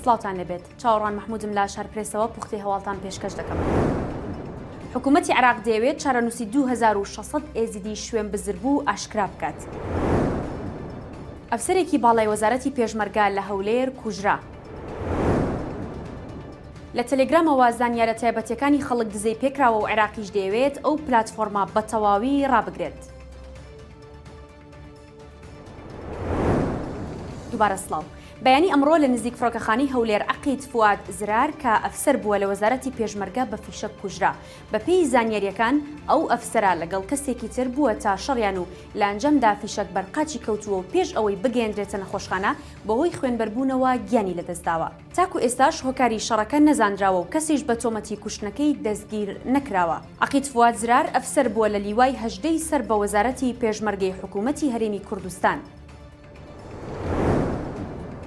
سڵاوتان لەبێت چاوەڕوان محمودم لە شار پرێسەوە پوختەی هەواڵتان پێشکەش دەکەم. حکوومەتی عێراق دەیەوێت چارەنووسی 2600 ئێزیدی شوێن بزربوو ئاشکرا بکات. ئەفسەرێکی باڵای وەزارەتی پێشمەرگە لە هەولێر کوژرا. لە تەلێگرامەوە زانیارە تایبەتیەکانی خەڵک دزەی پێکراوە و عێراقیش دەیەوێت ئەو پلاتفۆرمە بە تەواوی ڕابگرێت. دووبارە سڵاو. بەیانی ئەمڕۆ لە نزیک فڕۆکەخانەی هەولێر عەقید فواد زرار کە ئەفسەر بووە لە وەزارەتی پێشمەرگە بە فیشەک کوژرا. بەپێی زانیاریەکان ئەو ئەفسەرە لەگەڵ کەسێکی تر بووە تا شەڕیان و لە ئەنجامدا فیشەک بەرقاچی کەوتووە و پێش ئەوەی بگەێنرێتە نەخۆشخانە بەهۆی خوێنبەربوونەوە گیانی لەدەستداوە. تاکو ئێستاش هۆکاری شەڕەکە نەزانراوە و کەسیش بە تۆمەتی کوشتنەکەی دەستگیر نەکراوە. عەقید فواد زرار ئەفسەر بووە لە لیوای هەژدەی سەر بە وەزارەتی پێشمەرگەی حکوومەتی هەرێمی کوردستان.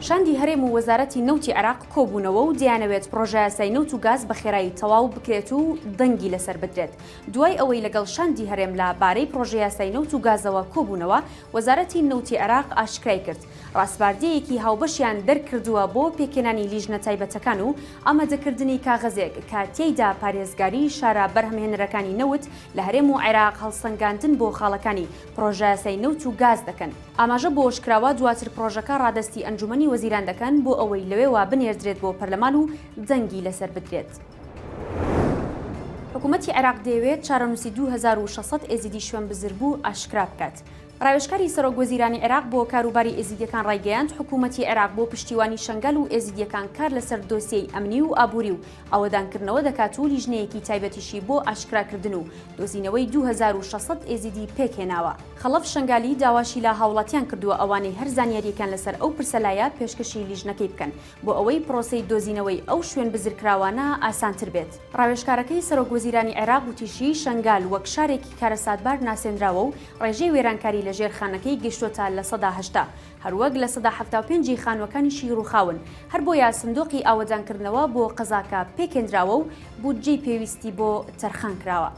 شاندی هەرێم و وەزارەتی نەوتی عێراق کۆبوونەوە و دیانەوێت پرۆژە یاسای نەوت و گاز بە خێرایی تەواو بکرێت و دەنگی لەسەر بدرێت. دوای ئەوەی لەگەڵ شاندی هەرێم لە بارەی پرۆژە یاسای نەوت و گازەوە کۆبوونەوە وەزارەتی نەوتی عێراق ئاشکرای کرد ڕاستباردەیەکی هاوبەشیان دەرکردووە بۆ پێکێنانی لیژنە تایبەتەکان و ئامادەکردنی کاغەزێک کە تێیدا پارێزگاری شارە بەرهەمهێنەرەکانی نەوت لە هەرێم و عێراق هەڵسەنگاندن بۆ خاڵەکانی پرۆژە یاسای نەوت و گاز دەکەن. ئاماژە بۆ شکراوە دواتر پرۆژەکە ڕادەستی ئەنجومەنی وەزیران دەکەن بۆ ئەوەی لەوێوە بنێردرێت بۆ پەرلەمان و دەنگی لەسەر بدرێت. حکوومەتی عێراق دەیەوێت چارەنووسی 2600 ئێزیدی شوێن بزربوو ئاشکرا بکات. ڕاوێژکاری سەرۆکوەزیرانی عێراق بۆ کاروباری ئێزیدیەکان ڕایگەیاند حکوومەتی عێراق بۆ پشتیوانی شەنگەل و ئێزیدیەکان کار لەسەر دۆسیەی ئەمنی و ئابووری و ئاوەدانکردنەوە دەکات و لیژنەیەکی تایبەتیشی بۆ ئاشکراکردن و دۆزینەوەی 2600 ئێزیدی پێکهێناوە. خەڵەف شەنگالی داواشی لە هاوڵاتیان کردووە ئەوانەی هەر زانیاریەکان لەسەر ئەو پرسەلایە پێشکەشی لیژنەکەی بکەن بۆ ئەوەی پرۆسەی دۆزینەوەی ئەو شوێن بزرکراوانە ئاسانتر بێت. ڕاوێژکارەکەی سەرۆکوەزیرانی عێراق وتیشی شەنگال وەک شارێکی کارەساتبار ناسێنراوە و ڕێژەی وێرانکاری لە ژێرخانەکەی گەشتوتە لە 180 هەروەک لە 175 خانوەکانیشی ڕووخاون هەر بۆیە سندوقی ئاوەدانکردنەوە بۆ قەزاکە پێکێنراوە و بودجەی پێویستی بۆ تەرخان کراوە.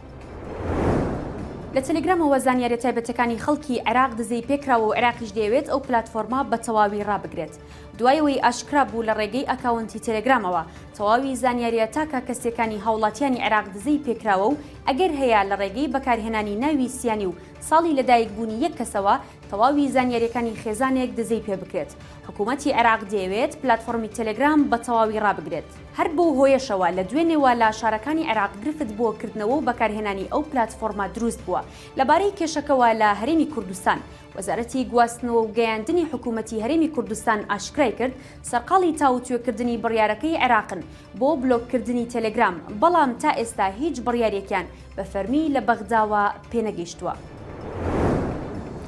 لە تەلێگرامەوە زانیاری تایبەتەکانی خەڵکی عێراق دزەی پێکراوە و عێراقیش دەیەوێت ئەو پلاتفۆرمە بە تەواوی ڕابگرێت. دوایەوەی ئاشکرا بوو لە ڕێگەی ئەکاونتی تەلێگرامەوە تەواوی زانیاریە تاکە کەسەکانی هاوڵاتیانی عێراق دزەی پێکراوە و ئەگەر هەیە لە ڕێگەی بەکارهێنانی ناوی سیانی و ساڵی لەدایکبوونی یەک کەسەوە تەواوی زانیاریەکانی خێزانێک دزەی پێ بکرێت. حکوومەتی عێراق دەیەوێت پلاتفۆرمی تەلێگرام بە تەواوی ڕابگرێت. هەر بۆ هۆیەشەوە لە دوێنێوە لە شارەکانی عێراق گرفت بۆ کردنەوە و بەکارهێنانی ئەو پلاتفۆرمە دروست بووە. لەبارەی کێشەکەوە لە هەرێمی کوردستان وەزارەتی گواستنەوە و گەیاندنی حکوومەتی هەرێمی کوردستان ئاشکرای کرد سەرقاڵی تاوتوێکردنی بڕیارەکەی عێراقن بۆ بلۆککردنی تەلێگرام بەڵام تا ئێستا هیچ بڕیارێکیان بە فەرمی لە بەغداوە پێنەگەیشتووە.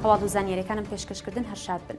هەواڵ و زانیاریەکانم پێشکەشکردن هەر شاد بن.